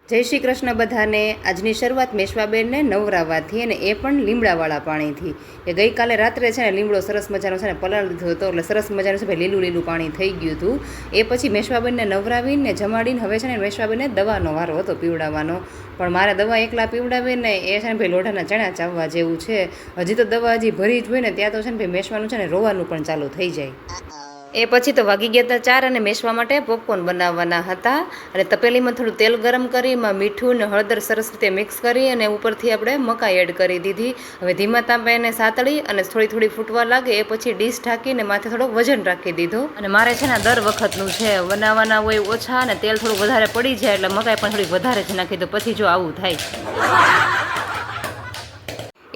જય શ્રી કૃષ્ણ બધાને। આજની શરૂઆત મેશ્વાબેનને નવરાવાથી અને એ પણ લીમડાવાળા પાણીથી કે ગઈકાલે રાત્રે છે ને લીમડો સરસ મજાનો છે ને પલાળી દીધો હતો, એટલે સરસ મજાનું છે ભાઈ લીલું લીલું પાણી થઈ ગયું હતું। એ પછી મેશ્વાબેનને નવરાવીને જમાડીને હવે છે ને મેશ્વાબેનને દવાનો વારો હતો પીવડાવવાનો, પણ મારે દવા એકલા પીવડાવીને એ છે ને ભાઈ લોઢાના ચણા ચાવવા જેવું છે। હજી તો દવા હજી ભરી જ હોય ને ત્યાં તો છે ને ભાઈ મેશ્વાનું છે ને રોવાનું પણ ચાલુ થઈ જાય। એ પછી તો વાગી ગયા હતા 4 અને મેશ્વા માટે પોપકોર્ન બનાવવાના હતા। અને તપેલીમાં થોડું તેલ ગરમ કરી એમાં મીઠું ને હળદર સરસ રીતે મિક્સ કરી અને ઉપરથી આપણે મકાઈ એડ કરી દીધી। હવે ધીમા તાપે એને સાતળી અને થોડી થોડી ફૂટવા લાગે એ પછી ડીશ ઢાંકીને માથે થોડોક વજન રાખી દીધો। અને મારે છે ને દર વખતનું છે, બનાવવાના હોય ઓછા અને તેલ થોડું વધારે પડી જાય એટલે મકાઈ પણ થોડીક વધારે જ નાખી દો, પછી જો આવું થાય।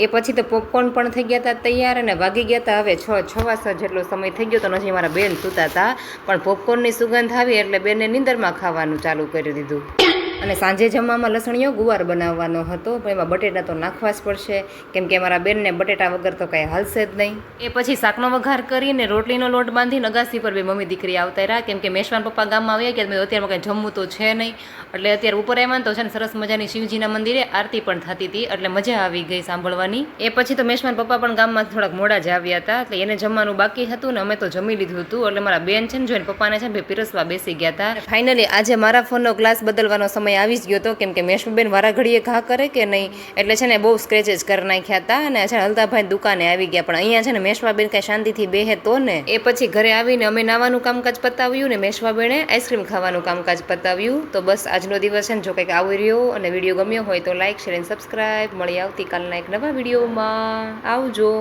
એ પછી તો પોપકોર્ન પણ થઈ ગયા હતા તૈયાર અને વાગી ગયા હતા હવે 6:06 જેટલો સમય થઈ ગયો તો નથી મારા બેન સૂતા હતા, પણ પોપકોર્નની સુગંધ આવી એટલે બેનને નીંદરમાં ખાવાનું ચાલુ કરી દીધું। અને સાંજે જમવામાં લસણીયો ગુવાર બનાવવાનો હતો, પણ એમાં બટેટા તો નાખવા જ પડશે કેમ કે અમારા બેનને બટેટા વગર તો કાંઈ હાલશે જ નહીં। એ પછી શાકનો વઘાર કરીને રોટલીનો લોટ બાંધીને અગાસી પર બે મમ્મી દીકરી આવતા રહ્યા કેમ કે મેશ્વાન પપ્પા ગામમાં આવ્યા કે અત્યારમાં કંઈ જમવું તો છે નહીં, એટલે અત્યારે ઉપર આવ્યા તો છે ને સરસ મજાની શિવજીના મંદિરે આરતી પણ થતી હતી એટલે મજા આવી ગઈ સાંભળવાની। એ પછી તો મેશ્વાન પપ્પા પણ ગામમાં થોડાક મોડા જ આવ્યા હતા એટલે એને જમવાનું બાકી હતું ને અમે તો જમી લીધું હતું, એટલે મારા બેન છે ને જોઈને પપ્પાને છે ને પીરસવા બેસી ગયા હતા। ફાઇનલી આજે મારા ફોનનો ગ્લાસ બદલવાનો સમય આવી જ ગયો હતો કેમ કે મેશ્વાબેન વારા ઘડીએ ઘા કરે કે નહીં એટલે છે ને બહુ સ્ક્રેચેસ કરી નાખ્યા હતા અને છે ને હલતાભાઈ દુકાને આવી ગયા, પણ અહીંયા છે ને મેશ્વાબેન કાંઈ શાંતિથી બેહે તો ને। એ પછી ઘરે આવીને અમે નાવાનું કામકાજ પતાવ્યું ને મેશ્વાબેને આઈસ્ક્રીમ ખાવાનું કામકાજ પતાવ્યું। તો બસ આજનો દિવસ છે ને જો કંઈક આવી રહ્યો અને વિડીયો ગમ્યો હોય તો લાઇક શેર અને સબસ્ક્રાઈબ, મળી આવતીકાલના એક નવા વિડીયોમાં, આવજો।